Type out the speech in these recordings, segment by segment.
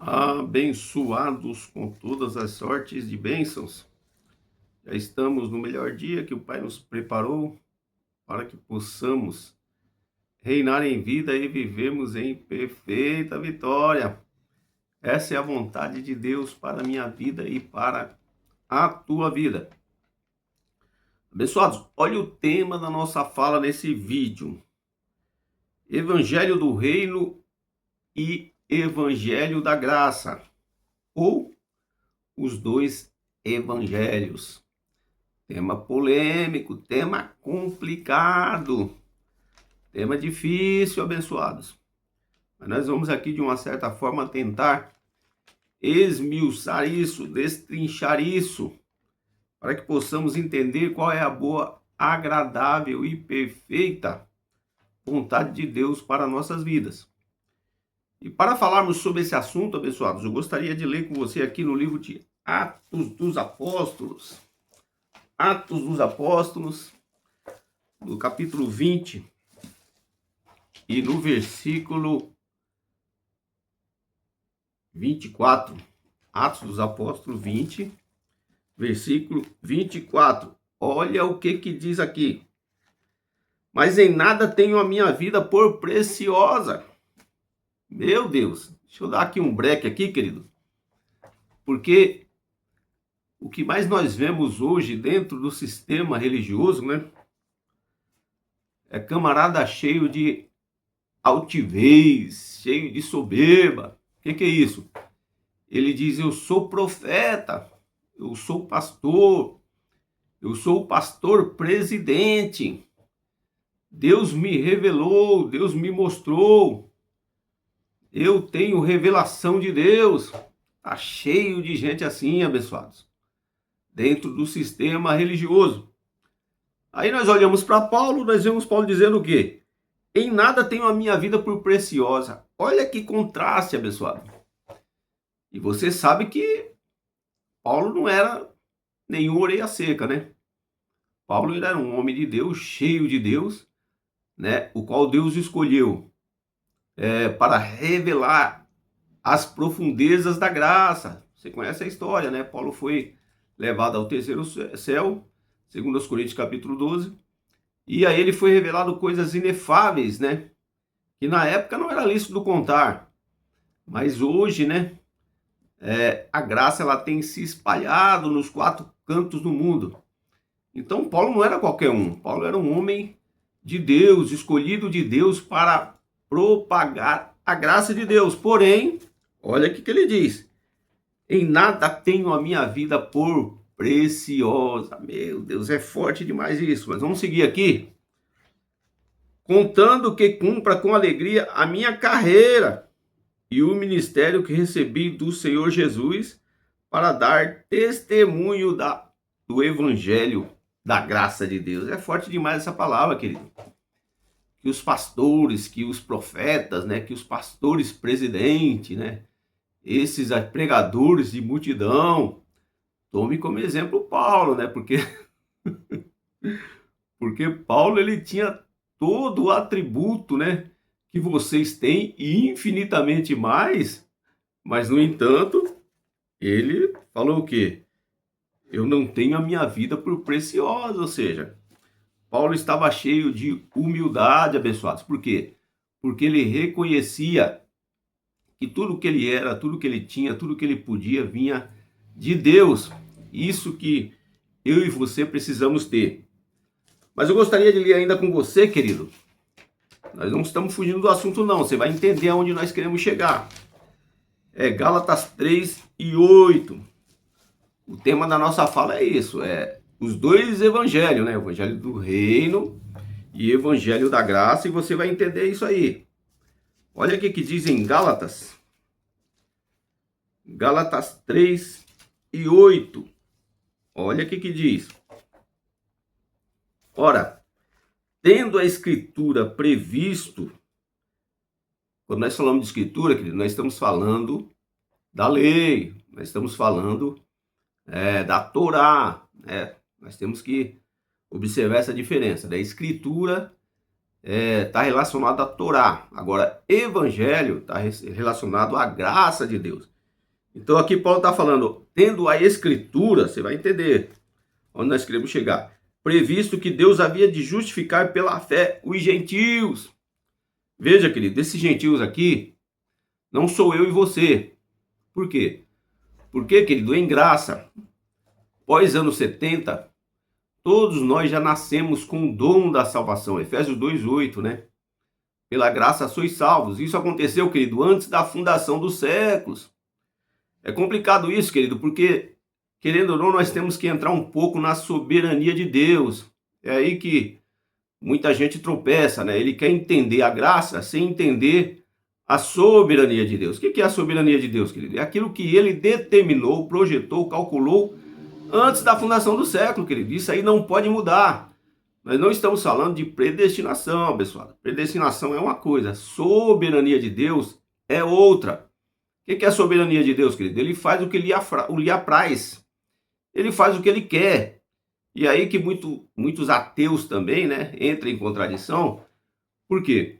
Abençoados com todas as sortes de bênçãos. Já estamos no melhor dia que o Pai nos preparou para que possamos reinar em vida e vivemos em perfeita vitória. Essa é a vontade de Deus para a minha vida e para a tua vida. Abençoados, olha o tema da nossa fala nesse vídeo: Evangelho do Reino e Evangelho da Graça, ou os dois evangelhos. Tema polêmico, tema complicado, tema difícil, abençoados. Mas nós vamos aqui, de uma certa forma, tentar esmiuçar isso, destrinchar isso, para que possamos entender qual é a boa, agradável e perfeita vontade de Deus para nossas vidas. E para falarmos sobre esse assunto, abençoados, eu gostaria de ler com você aqui no livro de Atos dos Apóstolos. Atos dos Apóstolos, no capítulo 20, e no versículo 24. Atos dos Apóstolos 20, versículo 24. Olha o que diz aqui. Mas em nada tenho a minha vida por preciosa. Meu Deus, deixa eu dar aqui um break aqui, querido. Porque o que mais nós vemos hoje dentro do sistema religioso, né? É camarada cheio de altivez, cheio de soberba. O que é isso? Ele diz: eu sou profeta, eu sou pastor, eu sou o pastor presidente. Deus me revelou, Deus me mostrou. Eu tenho revelação de Deus. Tá cheio de gente assim, abençoados, dentro do sistema religioso. Aí nós olhamos para Paulo, nós vemos Paulo dizendo o quê? Em nada tenho a minha vida por preciosa. Olha que contraste, abençoado. E você sabe que Paulo não era nenhum orelha seca, né? Paulo era um homem de Deus, cheio de Deus, né? O qual Deus escolheu para revelar as profundezas da graça. Você conhece a história, né? Paulo foi levado ao terceiro céu, segundo os Coríntios capítulo 12, e a ele foi revelado coisas inefáveis, né? Que na época não era lícito contar, mas hoje, né? A graça ela tem se espalhado nos quatro cantos do mundo. Então Paulo não era qualquer um. Paulo era um homem de Deus, escolhido de Deus para propagar a graça de Deus. Porém, olha o que ele diz: em nada tenho a minha vida por preciosa. Meu Deus, é forte demais isso. Mas vamos seguir aqui. Contando que cumpra com alegria a minha carreira e o ministério que recebi do Senhor Jesus para dar testemunho do evangelho da graça de Deus. É forte demais essa palavra, querido. Que os pastores, que os profetas, né, que os pastores presidentes, né, esses pregadores de multidão, tome como exemplo Paulo, né, porque Paulo ele tinha todo o atributo, né, que vocês têm e infinitamente mais, mas no entanto, ele falou o quê? Eu não tenho a minha vida por preciosa, ou seja, Paulo estava cheio de humildade, abençoados. Por quê? Porque ele reconhecia que tudo que ele era, tudo que ele tinha, tudo que ele podia vinha de Deus. Isso que eu e você precisamos ter. Mas eu gostaria de ler ainda com você, querido. Nós não estamos fugindo do assunto, não. Você vai entender aonde nós queremos chegar. É Gálatas 3:8. O tema da nossa fala é isso. É os dois evangelhos, né? O evangelho do reino e o evangelho da graça. E você vai entender isso aí. Olha o que diz em Gálatas. Gálatas 3:8. Olha o que diz. Ora, tendo a escritura previsto, quando nós falamos de escritura, querido, nós estamos falando da lei, nós estamos falando da Torá, né? Nós temos que observar essa diferença. Da escritura está relacionado à Torá. Agora, evangelho está relacionado à graça de Deus. Então aqui Paulo está falando, tendo a escritura, você vai entender onde nós queremos chegar, previsto que Deus havia de justificar pela fé os gentios. Veja, querido, esses gentios aqui não sou eu e você. Por quê? Porque, querido, em graça, pós anos 70, todos nós já nascemos com o dom da salvação. Efésios 2:8, né? Pela graça sois salvos. Isso aconteceu, querido, antes da fundação dos séculos. É complicado isso, querido, porque, querendo ou não, nós temos que entrar um pouco na soberania de Deus. É aí que muita gente tropeça, né? Ele quer entender a graça sem entender a soberania de Deus. O que é a soberania de Deus, querido? É aquilo que ele determinou, projetou, calculou antes da fundação do século, querido. Isso aí não pode mudar. Nós não estamos falando de predestinação, pessoal. Predestinação é uma coisa, soberania de Deus é outra. O que é a soberania de Deus, querido? Ele faz o que lhe apraz. Ele faz o que ele quer. E aí que muitos ateus também, né, entram em contradição. Por quê?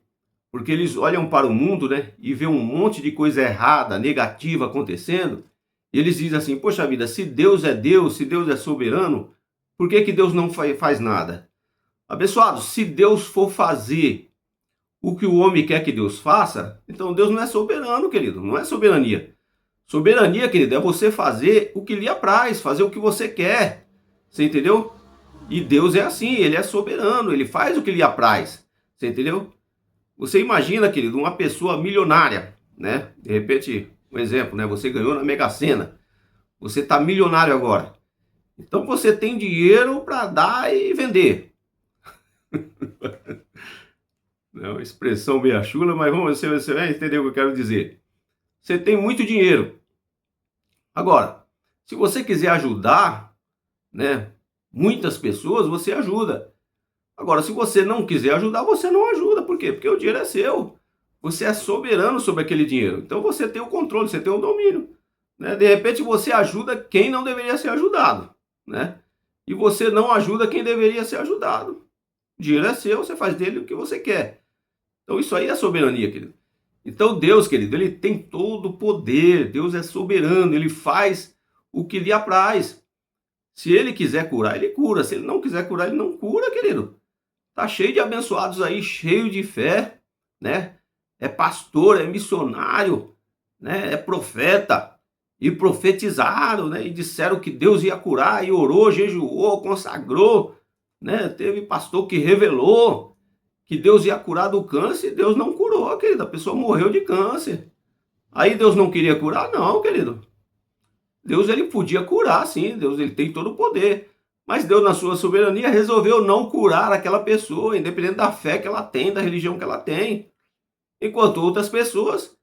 Porque eles olham para o mundo, né, e vê um monte de coisa errada, negativa acontecendo. E eles dizem assim, poxa vida, se Deus é Deus, se Deus é soberano, por que Deus não faz nada? Abençoado, se Deus for fazer o que o homem quer que Deus faça, então Deus não é soberano, querido, não é soberania. Soberania, querido, é você fazer o que lhe apraz, fazer o que você quer. Você entendeu? E Deus é assim, ele é soberano, ele faz o que lhe apraz. Você entendeu? Você imagina, querido, uma pessoa milionária, né? De repente, um exemplo, né? Você ganhou na Mega Sena. Você está milionário agora. Então você tem dinheiro para dar e vender. É uma expressão meio chula, mas você vai entender o que eu quero dizer. Você tem muito dinheiro. Agora, se você quiser ajudar, né, muitas pessoas, você ajuda. Agora, se você não quiser ajudar, você não ajuda. Por quê? Porque o dinheiro é seu. Você é soberano sobre aquele dinheiro. Então você tem o controle, você tem o domínio. Né? De repente você ajuda quem não deveria ser ajudado. Né? E você não ajuda quem deveria ser ajudado. O dinheiro é seu, você faz dele o que você quer. Então isso aí é soberania, querido. Então Deus, querido, ele tem todo o poder. Deus é soberano, ele faz o que lhe apraz. Se ele quiser curar, ele cura. Se ele não quiser curar, ele não cura, querido. Tá cheio de abençoados aí, cheio de fé, né? É pastor, é missionário, né? É profeta. E profetizaram, né? E disseram que Deus ia curar, e orou, jejuou, consagrou, né? Teve pastor que revelou que Deus ia curar do câncer, e Deus não curou, querido. A pessoa morreu de câncer. Aí Deus não queria curar? Não, querido. Deus, ele podia curar, sim. Deus, ele tem todo o poder. Mas Deus, na sua soberania, resolveu não curar aquela pessoa, independente da fé que ela tem, da religião que ela tem. Enquanto outras pessoas,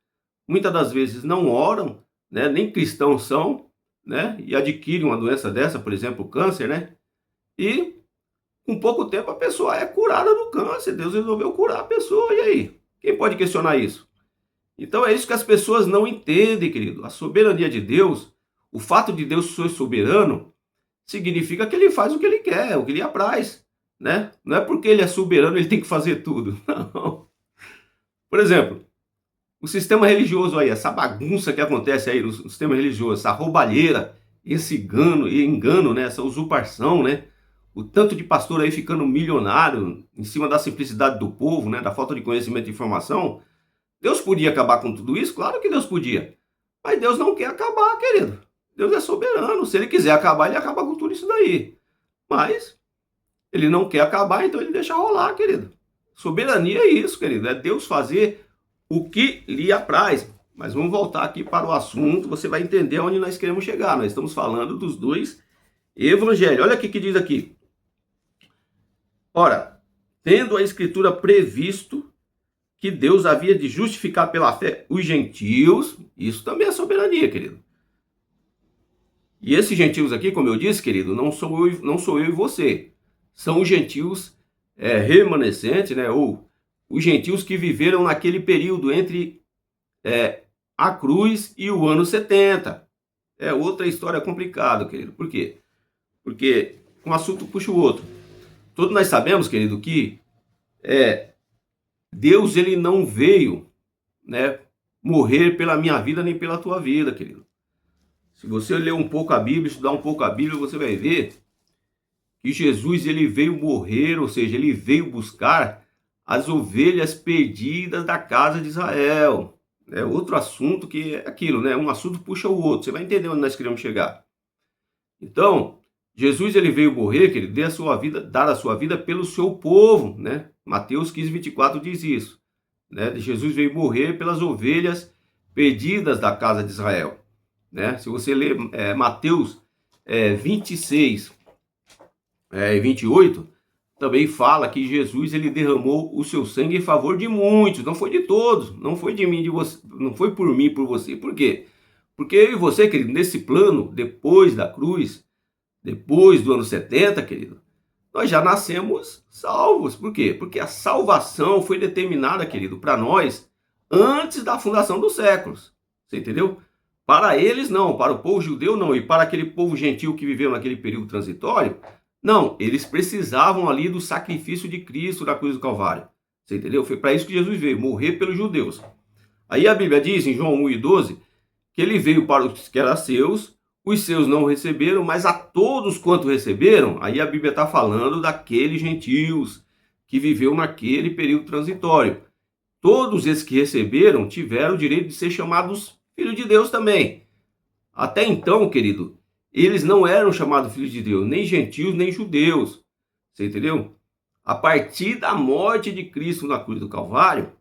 muitas das vezes, não oram, né, nem cristãos são, né, e adquirem uma doença dessa, por exemplo, o câncer, né, e com pouco tempo a pessoa é curada do câncer. Deus resolveu curar a pessoa, e aí? Quem pode questionar isso? Então é isso que as pessoas não entendem, querido. A soberania de Deus, o fato de Deus ser soberano, significa que ele faz o que ele quer, o que lhe apraz, né? Não é porque ele é soberano, ele tem que fazer tudo. Não. Por exemplo, o sistema religioso aí, essa bagunça que acontece aí no sistema religioso, essa roubalheira, esse engano, né? Essa usurpação, né? O tanto de pastor aí ficando milionário em cima da simplicidade do povo, né? Da falta de conhecimento e informação. Deus podia acabar com tudo isso? Claro que Deus podia. Mas Deus não quer acabar, querido. Deus é soberano. Se ele quiser acabar, ele acaba com tudo isso daí. Mas ele não quer acabar, então ele deixa rolar, querido. Soberania é isso, querido. É Deus fazer o que lhe apraz. Mas vamos voltar aqui para o assunto. Você vai entender onde nós queremos chegar. Nós estamos falando dos dois evangelhos. Olha o que diz aqui. Ora, tendo a escritura previsto que Deus havia de justificar pela fé os gentios, isso também é soberania, querido. E esses gentios aqui, como eu disse, querido, não sou eu e você. São os gentios remanescentes, né? Ou os gentios que viveram naquele período entre a cruz e o ano 70. É outra história complicada, querido. Por quê? Porque um assunto puxa o outro. Todos nós sabemos, querido, que Deus, ele não veio, né, morrer pela minha vida nem pela tua vida, querido. Se você ler um pouco a Bíblia, estudar um pouco a Bíblia, você vai ver que Jesus ele veio morrer, ou seja, ele veio buscar as ovelhas perdidas da casa de Israel. É outro assunto que é aquilo, né? Um assunto puxa o outro. Você vai entender onde nós queremos chegar. Então, Jesus ele veio morrer, que ele dê a sua vida, dar a sua vida pelo seu povo, né? Mateus 15:24 diz isso, né? Jesus veio morrer pelas ovelhas perdidas da casa de Israel, né? Se você ler Mateus 26 e 28, também fala que Jesus ele derramou o seu sangue em favor de muitos, não foi de todos, não foi de mim, de você, não foi por mim, por você. Por quê? Porque eu e você, querido, nesse plano, depois da cruz, depois do ano 70, querido, nós já nascemos salvos. Por quê? Porque a salvação foi determinada, querido, para nós antes da fundação dos séculos. Você entendeu? Para eles não, para o povo judeu não, e para aquele povo gentil que viveu naquele período transitório, não, eles precisavam ali do sacrifício de Cristo na cruz do Calvário. Você entendeu? Foi para isso que Jesus veio, morrer pelos judeus. Aí a Bíblia diz em João 1:12 que ele veio para os que eram seus, os seus não receberam, mas a todos quanto receberam, aí a Bíblia está falando daqueles gentios que viveu naquele período transitório. Todos esses que receberam tiveram o direito de ser chamados filhos de Deus também. Até então, querido, eles não eram chamados filhos de Deus, nem gentios, nem judeus. Você entendeu? A partir da morte de Cristo na cruz do Calvário,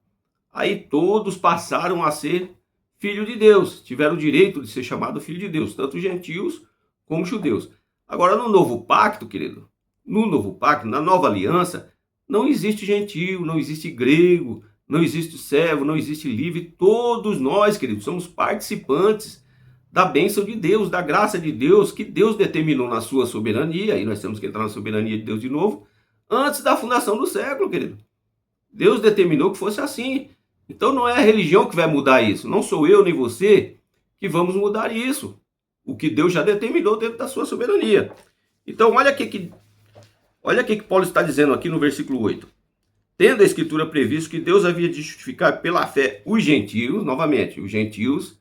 aí todos passaram a ser filho de Deus, tiveram o direito de ser chamado filho de Deus, tanto gentios como judeus. Agora, no novo pacto, querido, no novo pacto, na nova aliança, não existe gentio, não existe grego, não existe servo, não existe livre. Todos nós, queridos, somos participantes da bênção de Deus, da graça de Deus, que Deus determinou na sua soberania, e nós temos que entrar na soberania de Deus de novo, antes da fundação do século, querido. Deus determinou que fosse assim. Então não é a religião que vai mudar isso. Não sou eu nem você que vamos mudar isso. O que Deus já determinou dentro da sua soberania. Então olha o que Paulo está dizendo aqui no versículo 8. Tendo a escritura previsto que Deus havia de justificar pela fé os gentios, novamente, os gentios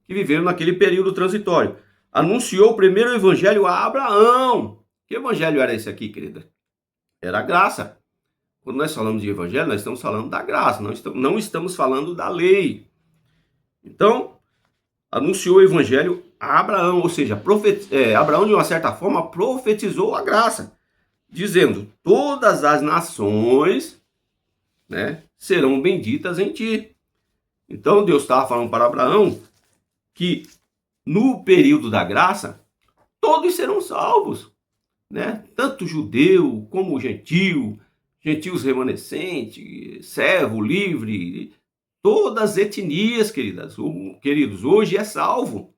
que viveram naquele período transitório. Anunciou o primeiro evangelho a Abraão. Que evangelho era esse aqui, querida? Era a graça. Quando nós falamos de evangelho, nós estamos falando da graça, não estamos falando da lei. Então, anunciou o evangelho a Abraão, ou seja, Abraão, de uma certa forma, profetizou a graça, dizendo, todas as nações, né, serão benditas em ti. Então, Deus estava falando para Abraão que, no período da graça, todos serão salvos, né? Tanto judeu como gentil, gentios remanescentes, servo, livre, todas as etnias, queridos, hoje é salvo.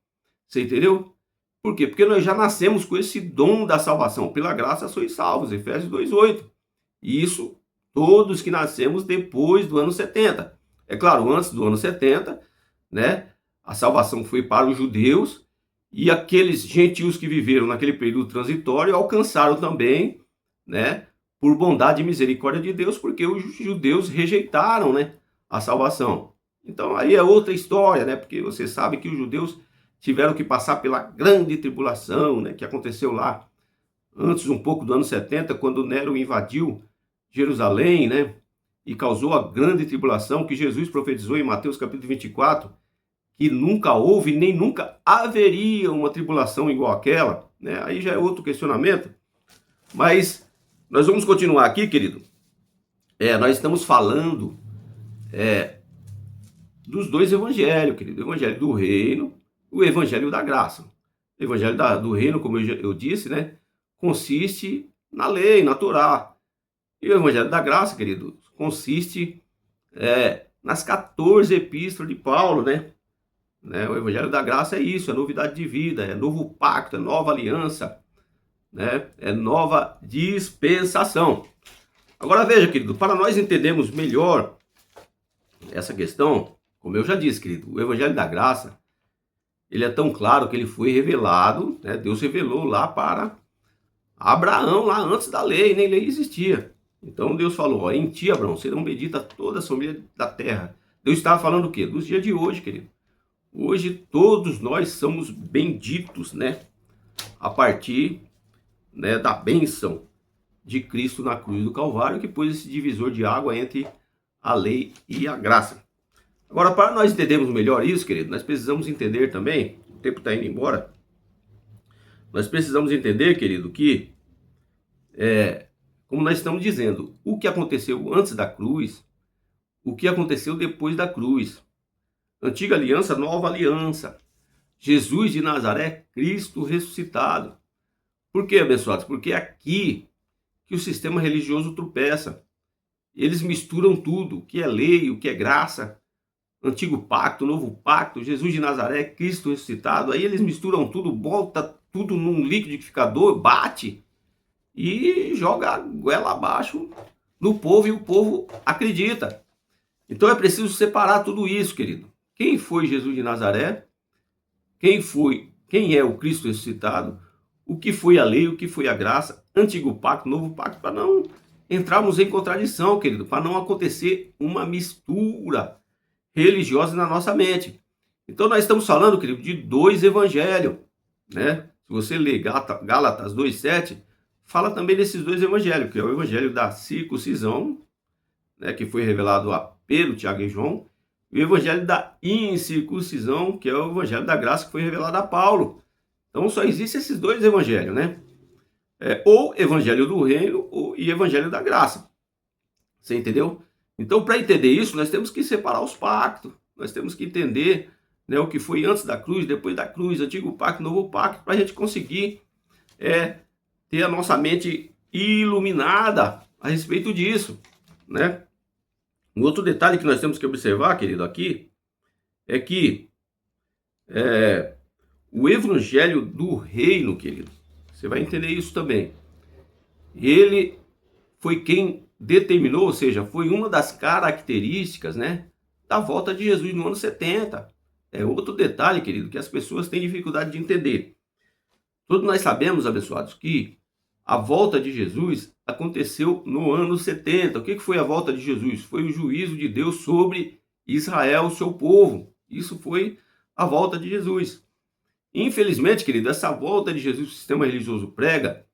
Você entendeu? Por quê? Porque nós já nascemos com esse dom da salvação. Pela graça sois salvos, Efésios 2:8. Isso, todos que nascemos depois do ano 70. É claro, antes do ano 70, né? A salvação foi para os judeus e aqueles gentios que viveram naquele período transitório alcançaram também, né? Por bondade e misericórdia de Deus, porque os judeus rejeitaram, né, a salvação. Então aí é outra história, né? Porque você sabe que os judeus tiveram que passar pela grande tribulação, né, que aconteceu lá antes um pouco do ano 70, quando Nero invadiu Jerusalém, né, e causou a grande tribulação que Jesus profetizou em Mateus capítulo 24, que nunca houve nem nunca haveria uma tribulação igual àquela, né? Aí já é outro questionamento, mas nós vamos continuar aqui, querido. Nós estamos falando dos dois evangelhos, querido. O evangelho do reino, o evangelho da graça. O evangelho do reino, como eu disse, né, consiste na lei, na Torá. E o evangelho da graça, querido, consiste nas 14 epístolas de Paulo, né? O evangelho da graça é isso, é novidade de vida, é novo pacto, é nova aliança, né? É nova dispensação. Agora veja, querido, para nós entendermos melhor essa questão, como eu já disse, querido, o evangelho da graça, ele é tão claro que ele foi revelado, né? Deus revelou lá para Abraão, lá antes da lei, nem lei existia. Então Deus falou, ó, em ti, Abraão, serão benditas todas as famílias da terra. Deus estava falando o quê? Dos dias de hoje, querido. Hoje todos nós somos benditos, né? A partir, né, da bênção de Cristo na cruz do Calvário, que pôs esse divisor de água entre a lei e a graça. Agora, para nós entendermos melhor isso, querido, nós precisamos entender também, o tempo está indo embora, nós precisamos entender, querido, que, como nós estamos dizendo, o que aconteceu antes da cruz, o que aconteceu depois da cruz. Antiga aliança, nova aliança. Jesus de Nazaré, Cristo ressuscitado. Por quê, abençoados? Porque é aqui que o sistema religioso tropeça. Eles misturam tudo, o que é lei, o que é graça, antigo pacto, novo pacto, Jesus de Nazaré, Cristo ressuscitado. Aí eles misturam tudo, bota tudo num liquidificador, bate e joga a goela abaixo no povo e o povo acredita. Então é preciso separar tudo isso, querido. Quem foi Jesus de Nazaré? Quem é o Cristo ressuscitado? O que foi a lei, o que foi a graça? Antigo pacto, novo pacto, para não entrarmos em contradição, querido, para não acontecer uma mistura religiosa na nossa mente. Então nós estamos falando, querido, de dois evangelhos, né? Se você ler Gálatas 2:7, fala também desses dois evangelhos, que é o evangelho da circuncisão, né, que foi revelado a Pedro, Tiago e João, e o evangelho da incircuncisão, que é o evangelho da graça, que foi revelado a Paulo. Então só existem esses dois evangelhos, né? Ou evangelho do reino e evangelho da graça. Você entendeu? Então, para entender isso, nós temos que separar os pactos. Nós temos que entender, né, o que foi antes da cruz, depois da cruz, antigo pacto, novo pacto, para a gente conseguir ter a nossa mente iluminada a respeito disso, né? Um outro detalhe que nós temos que observar, querido, aqui, é que o evangelho do reino, querido, você vai entender isso também. Ele foi quem determinou, ou seja, foi uma das características, né, da volta de Jesus no ano 70. É outro detalhe, querido, que as pessoas têm dificuldade de entender. Todos nós sabemos, abençoados, que a volta de Jesus aconteceu no ano 70. O que foi a volta de Jesus? Foi o juízo de Deus sobre Israel, seu povo. Isso foi a volta de Jesus. Infelizmente, querido, essa volta de Jesus, o sistema religioso prega,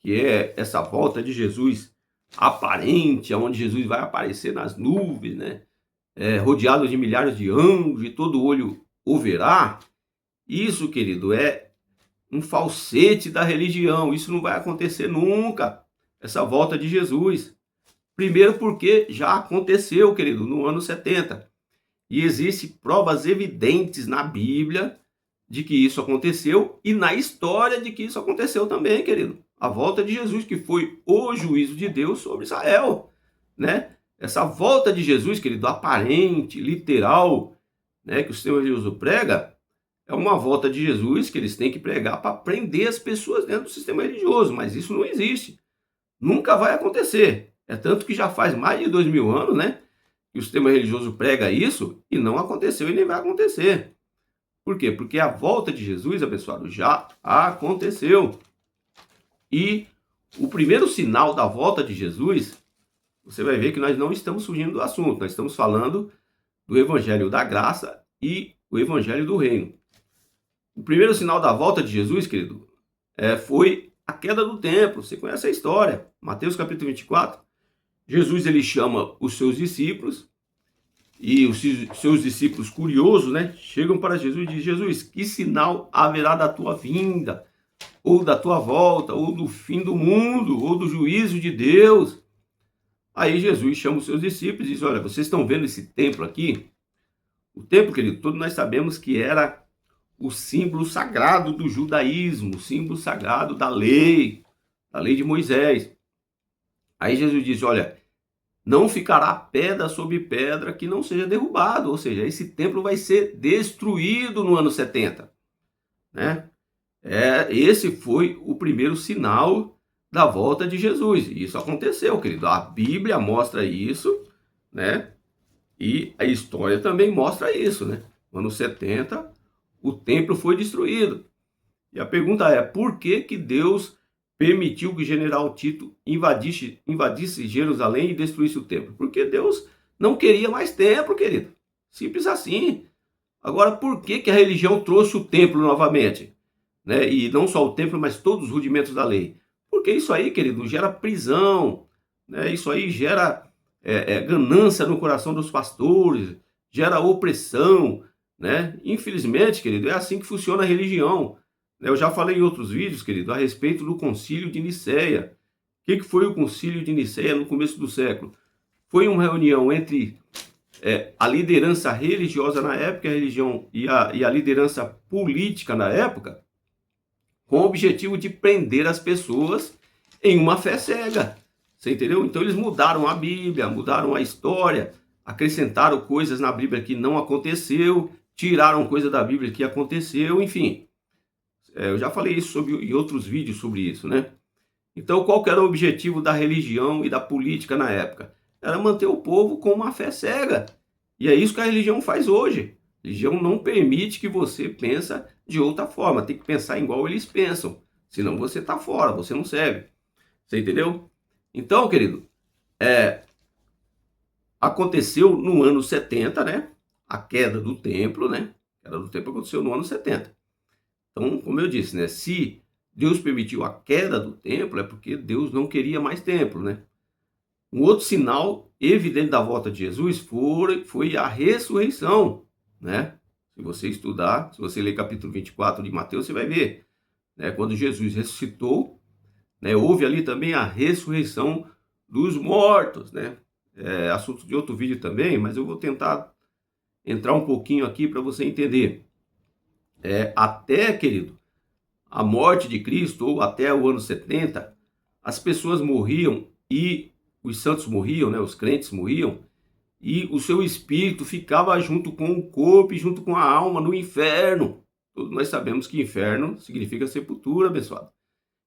que é essa volta de Jesus aparente, onde Jesus vai aparecer nas nuvens, né? Rodeado de milhares de anjos, e todo olho o verá. Isso, querido, é um falsete da religião. Isso não vai acontecer nunca, essa volta de Jesus. Primeiro porque já aconteceu, querido, no ano 70. E existem provas evidentes na Bíblia de que isso aconteceu e na história de que isso aconteceu também, querido. A volta de Jesus, que foi o juízo de Deus sobre Israel, né? Essa volta de Jesus, querido, aparente, literal, né, que o sistema religioso prega, é uma volta de Jesus que eles têm que pregar para prender as pessoas dentro do sistema religioso, mas isso não existe. Nunca vai acontecer. É tanto que já faz mais de 2000 anos, né, que o sistema religioso prega isso e não aconteceu e nem vai acontecer. Por quê? Porque a volta de Jesus, abençoado, já aconteceu. E o primeiro sinal da volta de Jesus, você vai ver que nós não estamos fugindo do assunto, nós estamos falando do evangelho da graça e o evangelho do reino. O primeiro sinal da volta de Jesus, querido, foi a queda do templo. Você conhece a história. Mateus capítulo 24. Jesus, ele chama os seus discípulos, e os seus discípulos curiosos, né, chegam para Jesus e dizem: Jesus, que sinal haverá da tua vinda, ou da tua volta, ou do fim do mundo, ou do juízo de Deus? Aí Jesus chama os seus discípulos e diz: olha, vocês estão vendo esse templo aqui? O templo, querido, todos nós sabemos que era o símbolo sagrado do judaísmo, o símbolo sagrado da lei de Moisés. Aí Jesus diz: olha, não ficará pedra sobre pedra que não seja derrubado, ou seja, esse templo vai ser destruído no ano 70, né? Esse foi o primeiro sinal da volta de Jesus, e isso aconteceu, querido. A Bíblia mostra isso, né? E a história também mostra isso, né? No ano 70, o templo foi destruído. E a pergunta é: por que Deus permitiu que o general Tito invadisse Jerusalém e destruísse o templo? Porque Deus não queria mais templo, querido. Simples assim. Agora, por que que a religião trouxe o templo novamente? Né? E não só o templo, mas todos os rudimentos da lei. Porque isso aí, querido, gera prisão, né? Isso aí gera ganância no coração dos pastores, gera opressão, né? Infelizmente, querido, é assim que funciona a religião. Eu já falei em outros vídeos, querido, a respeito do Concílio de Nicéia. O que foi o Concílio de Nicéia no começo do século? Foi uma reunião entre a liderança religiosa na época, a religião e a liderança política na época, com o objetivo de prender as pessoas em uma fé cega. Você entendeu? Então eles mudaram a Bíblia, mudaram a história, acrescentaram coisas na Bíblia que não aconteceu, tiraram coisa da Bíblia que aconteceu, enfim. Eu já falei isso em outros vídeos sobre isso, né? Então, qual que era o objetivo da religião e da política na época? Era manter o povo com uma fé cega. E é isso que a religião faz hoje. A religião não permite que você pense de outra forma. Tem que pensar igual eles pensam. Senão você está fora, você não serve. Você entendeu? Então, querido, aconteceu no ano 70, né? A queda do templo, né? A queda do templo aconteceu no ano 70. Então, como eu disse, né? Se Deus permitiu a queda do templo, é porque Deus não queria mais templo, né? Um outro sinal evidente da volta de Jesus foi a ressurreição, né? Se você estudar, se você ler capítulo 24 de Mateus, você vai ver, né? Quando Jesus ressuscitou, né? Houve ali também a ressurreição dos mortos, né? É assunto de outro vídeo também, mas eu vou tentar entrar um pouquinho aqui para você entender. Até, querido, a morte de Cristo, ou até o ano 70, as pessoas morriam e os santos morriam, né? Os crentes morriam, e o seu espírito ficava junto com o corpo e junto com a alma no inferno. Todos nós sabemos que inferno significa sepultura, abençoado.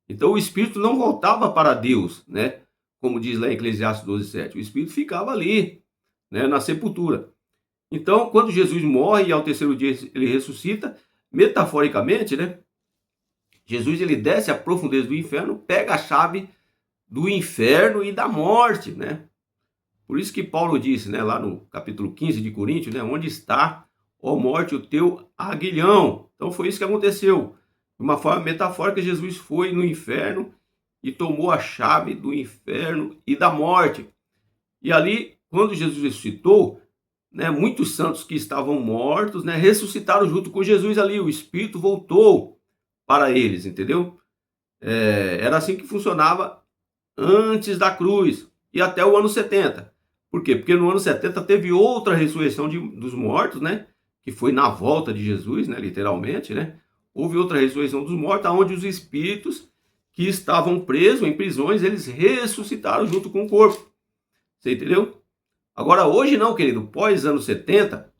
Então o espírito não voltava para Deus, né? Como diz lá em Eclesiastes 12:7. O espírito ficava ali, né? Na sepultura. Então, quando Jesus morre e ao terceiro dia ele ressuscita, metaforicamente, né? Jesus ele desce à profundeza do inferno, pega a chave do inferno e da morte, né? Por isso que Paulo disse, né, lá no capítulo 15 de Coríntios, né, onde está, ó morte, o teu aguilhão. Então foi isso que aconteceu. De uma forma metafórica, Jesus foi no inferno e tomou a chave do inferno e da morte. E ali, quando Jesus ressuscitou, né, muitos santos que estavam mortos, né, ressuscitaram junto com Jesus ali. O Espírito voltou para eles, entendeu? Era assim que funcionava antes da cruz e até o ano 70. Por quê? Porque no ano 70 teve outra ressurreição dos mortos, né? Que foi na volta de Jesus, né? Literalmente, né? Houve outra ressurreição dos mortos, onde os espíritos que estavam presos em prisões, eles ressuscitaram junto com o corpo. Você entendeu? Agora, hoje não, querido. Pós anos 70,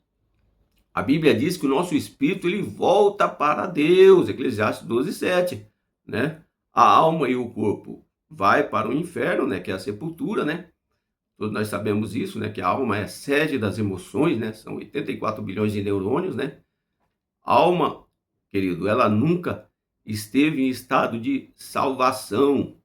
a Bíblia diz que o nosso espírito, ele volta para Deus. Eclesiastes 12:7, né? A alma e o corpo vai para o inferno, né? Que é a sepultura, né? Todos nós sabemos isso, né? Que a alma é sede das emoções, né? São 84 bilhões de neurônios, né? A alma, querido, ela nunca esteve em estado de salvação.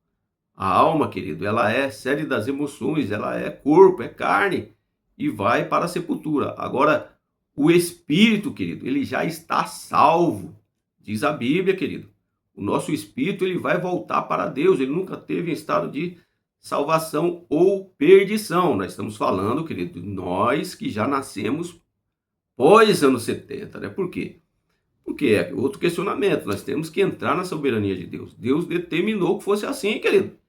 A alma, querido, ela é sede das emoções, ela é corpo, é carne e vai para a sepultura. Agora, o espírito, querido, ele já está salvo. Diz a Bíblia, querido. O nosso espírito, ele vai voltar para Deus. Ele nunca teve em estado de salvação ou perdição. Nós estamos falando, querido, nós que já nascemos pós anos 70, né? Por quê? Porque é outro questionamento. Nós temos que entrar na soberania de Deus. Deus determinou que fosse assim, querido.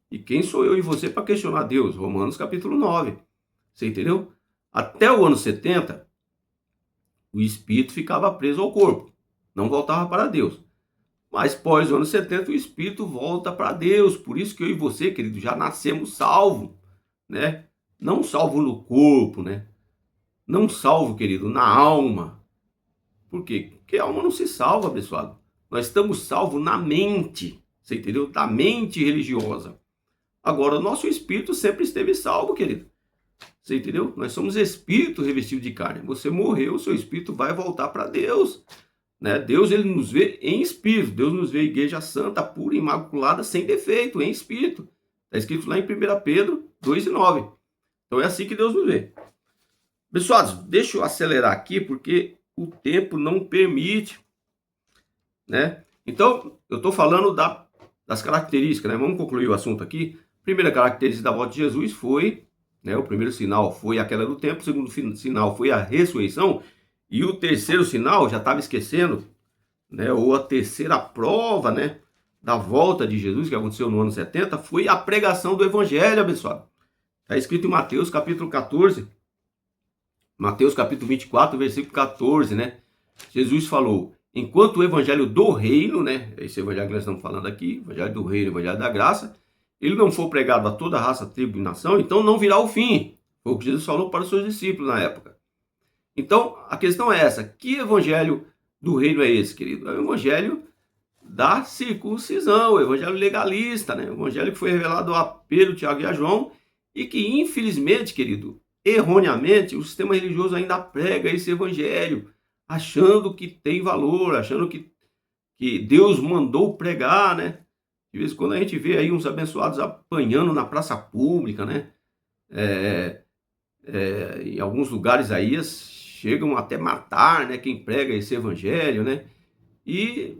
E quem sou eu e você para questionar Deus? Romanos capítulo 9. Você entendeu? Até o ano 70, o espírito ficava preso ao corpo. Não voltava para Deus. Mas pós o ano 70, o espírito volta para Deus. Por isso que eu e você, querido, já nascemos salvo, né? Não salvo no corpo, né? Não salvo, querido, na alma. Por quê? Porque a alma não se salva, pessoal. Nós estamos salvos na mente. Você entendeu? Da mente religiosa. Agora, o nosso espírito sempre esteve salvo, querido. Você entendeu? Nós somos espírito revestido de carne. Você morreu, seu espírito vai voltar para Deus. Né? Deus, ele nos vê em espírito. Deus nos vê igreja santa, pura, imaculada, sem defeito, em espírito. Está escrito lá em 1 Pedro 2:9. Então é assim que Deus nos vê. Pessoal, deixa eu acelerar aqui, porque o tempo não permite, né? Então, eu estou falando das características, né? Vamos concluir o assunto aqui. Primeira característica da volta de Jesus foi, né? O primeiro sinal foi a queda do tempo, o segundo sinal foi a ressurreição, e o terceiro sinal, já estava esquecendo, né? Ou a terceira prova, né? Da volta de Jesus, que aconteceu no ano 70, foi a pregação do evangelho, abençoado. Está escrito em Mateus capítulo 14, Mateus capítulo 24, versículo 14, né? Jesus falou: enquanto o evangelho do reino, né? Esse evangelho que nós estamos falando aqui, evangelho do reino, evangelho da graça, ele não for pregado a toda raça, tribo e nação, então não virá o fim. Foi o que Jesus falou para os seus discípulos na época. Então, a questão é essa: que evangelho do reino é esse, querido? É o evangelho da circuncisão, o evangelho legalista, né? O evangelho que foi revelado a Pedro, Tiago e a João, e que, infelizmente, querido, erroneamente, o sistema religioso ainda prega esse evangelho, achando que tem valor, achando que Deus mandou pregar, né? De vez em quando a gente vê aí uns abençoados apanhando na praça pública, né? Em alguns lugares aí chegam até matar, né? Quem prega esse evangelho, né? E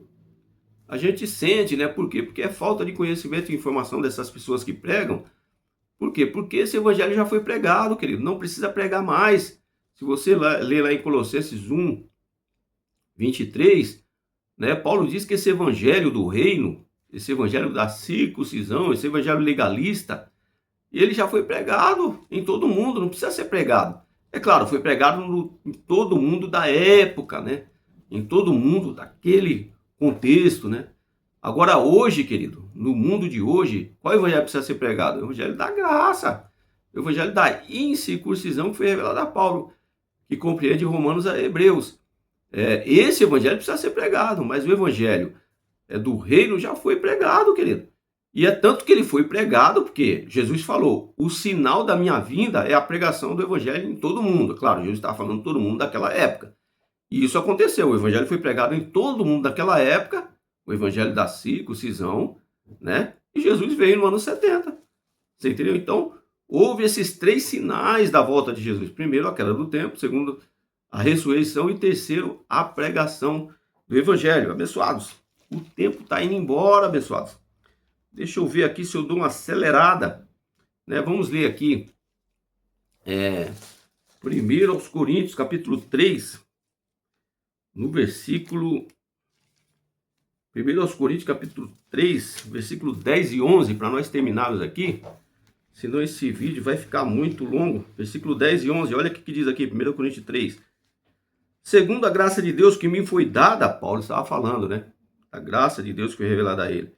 a gente sente, né? Por quê? Porque é falta de conhecimento e informação dessas pessoas que pregam. Por quê? Porque esse evangelho já foi pregado, querido. Não precisa pregar mais. Se você ler lá em Colossenses 1, 23, né? Paulo diz que esse evangelho do reino, esse evangelho da circuncisão, esse evangelho legalista, ele já foi pregado em todo mundo, não precisa ser pregado. É claro, foi pregado em todo mundo da época, né? Em todo mundo daquele contexto, né? Agora hoje, querido, no mundo de hoje, qual evangelho precisa ser pregado? O evangelho da graça, o evangelho da incircuncisão que foi revelado a Paulo, que compreende Romanos a Hebreus. Esse evangelho precisa ser pregado, mas o evangelho do reino já foi pregado, querido. E é tanto que ele foi pregado, porque Jesus falou: o sinal da minha vinda é a pregação do evangelho em todo mundo. Claro, Jesus estava falando todo mundo daquela época. E isso aconteceu, o evangelho foi pregado em todo mundo daquela época, o evangelho da circuncisão, né? E Jesus veio no ano 70. Você entendeu? Então, houve esses três sinais da volta de Jesus. Primeiro, a queda do tempo. Segundo, a ressurreição. E terceiro, a pregação do evangelho. Abençoados, o tempo está indo embora, abençoados. Deixa eu ver aqui se eu dou uma acelerada, né? Vamos ler aqui. 1 aos Coríntios, capítulo 3, no versículo... 1 aos Coríntios, capítulo 3, versículo 10 e 11, para nós terminarmos aqui, senão esse vídeo vai ficar muito longo. Versículo 10 e 11, olha o que diz aqui, 1 Coríntios 3. Segundo a graça de Deus que me foi dada, Paulo estava falando, né? A graça de Deus que foi revelada a ele.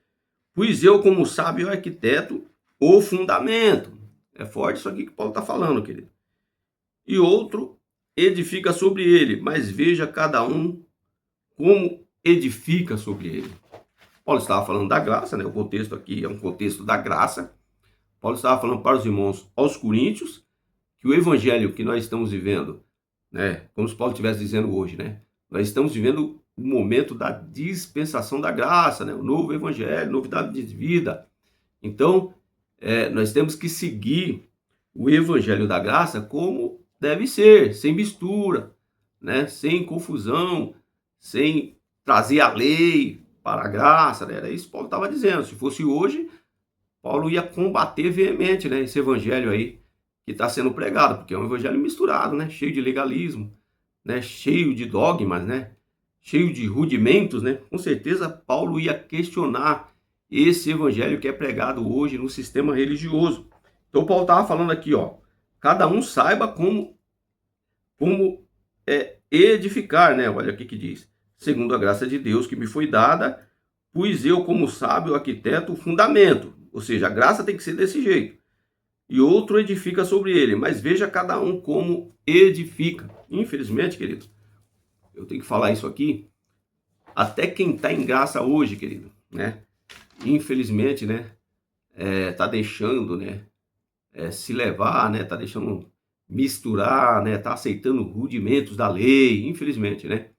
Pois eu, como sábio arquiteto, o fundamento. É forte isso aqui que Paulo está falando, querido. E outro edifica sobre ele, mas veja cada um como edifica sobre ele. Paulo estava falando da graça, né? O contexto aqui é um contexto da graça. Paulo estava falando para os irmãos aos Coríntios que o evangelho que nós estamos vivendo, né? Como se Paulo estivesse dizendo hoje, né? Nós estamos vivendo o momento da dispensação da graça, né? O novo evangelho, novidade de vida. Então, nós temos que seguir o evangelho da graça como deve ser, sem mistura, né? Sem confusão, sem trazer a lei para a graça, né? Era isso que Paulo estava dizendo. Se fosse hoje, Paulo ia combater veemente, né, esse evangelho aí que está sendo pregado, porque é um evangelho misturado, né? Cheio de legalismo, né? Cheio de dogmas, né? Cheio de rudimentos, né? Com certeza Paulo ia questionar esse evangelho que é pregado hoje no sistema religioso. Então Paulo estava falando aqui, ó, cada um saiba como edificar, né? Olha o que diz. Segundo a graça de Deus que me foi dada, pus eu como sábio arquiteto o fundamento. Ou seja, a graça tem que ser desse jeito. E outro edifica sobre ele, mas veja cada um como edifica. Infelizmente, querido, eu tenho que falar isso aqui, até quem está em graça hoje, querido, né? Infelizmente, né? Tá deixando, né? Se levar, né? Tá deixando misturar, né? Tá aceitando rudimentos da lei, infelizmente, né?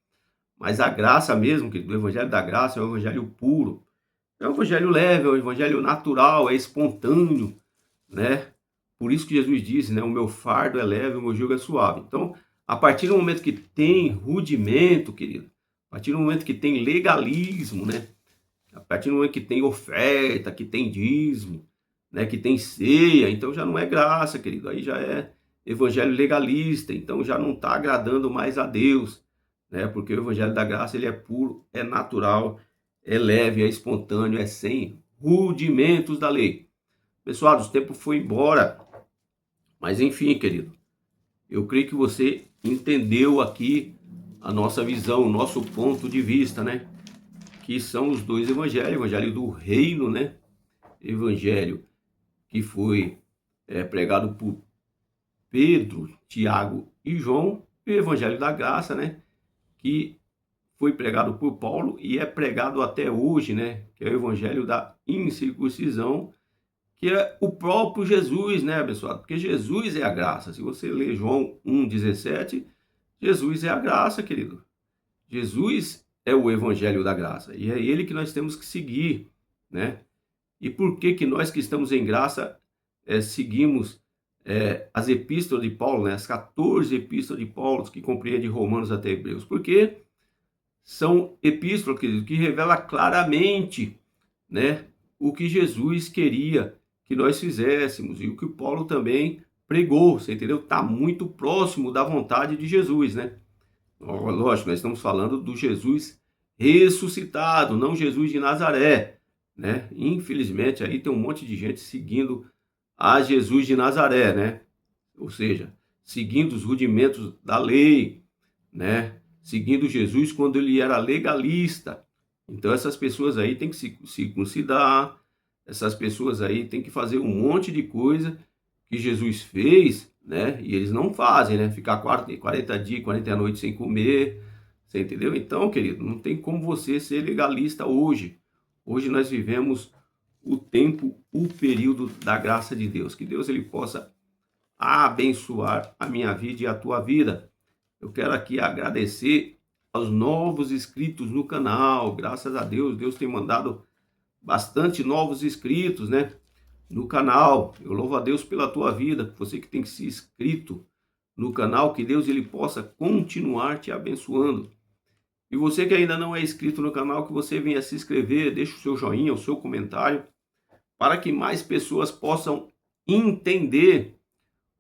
Mas a graça mesmo, querido, o evangelho da graça é o evangelho puro. É um evangelho leve, é um evangelho natural, é espontâneo, né? Por isso que Jesus disse, né? O meu fardo é leve, o meu jugo é suave. Então, A partir do momento que tem rudimento, querido, a partir do momento que tem legalismo, né? A partir do momento que tem oferta, que tem dízimo, né? Que tem ceia, então já não é graça, querido. Aí já é evangelho legalista, então já não está agradando mais a Deus, né? Porque o evangelho da graça ele é puro, é natural, é leve, é espontâneo, é sem rudimentos da lei. Pessoal, o tempo foi embora, mas enfim, querido, eu creio que você entendeu aqui a nossa visão, o nosso ponto de vista, né? Que são os dois evangelhos, evangelho do reino, né? Evangelho que foi pregado por Pedro, Tiago e João, e o evangelho da graça, né? Que foi pregado por Paulo e é pregado até hoje, né? Que é o evangelho da incircuncisão, que é o próprio Jesus, né, abençoado? Porque Jesus é a graça. Se você ler João 1,17, Jesus é a graça, querido. Jesus é o evangelho da graça e é ele que nós temos que seguir, né? E por que que nós que estamos em graça seguimos as epístolas de Paulo, né? As 14 epístolas de Paulo que compreende Romanos até Hebreus? Porque são epístolas que revelam claramente, né, o que Jesus queria que nós fizéssemos e o que Paulo também pregou, você entendeu? Está muito próximo da vontade de Jesus, né? Lógico, nós estamos falando do Jesus ressuscitado, não Jesus de Nazaré, né? Infelizmente, aí tem um monte de gente seguindo a Jesus de Nazaré, né? Ou seja, seguindo os rudimentos da lei, né? Seguindo Jesus quando ele era legalista. Então, essas pessoas aí têm que se circuncidar, essas pessoas aí têm que fazer um monte de coisa que Jesus fez, né? E eles não fazem, né? Ficar 40 dias, 40 noites sem comer, você entendeu? Então, querido, não tem como você ser legalista hoje. Hoje nós vivemos o tempo, o período da graça de Deus. Que Deus ele possa abençoar a minha vida e a tua vida. Eu quero aqui agradecer aos novos inscritos no canal. Graças a Deus, Deus tem mandado bastante novos inscritos, né? No canal. Eu louvo a Deus pela tua vida, você que tem se inscrito no canal, que Deus ele possa continuar te abençoando. E você que ainda não é inscrito no canal, que você venha se inscrever, deixe o seu joinha, o seu comentário, para que mais pessoas possam entender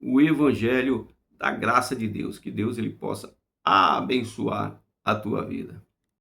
o evangelho da graça de Deus, que Deus ele possa abençoar a tua vida.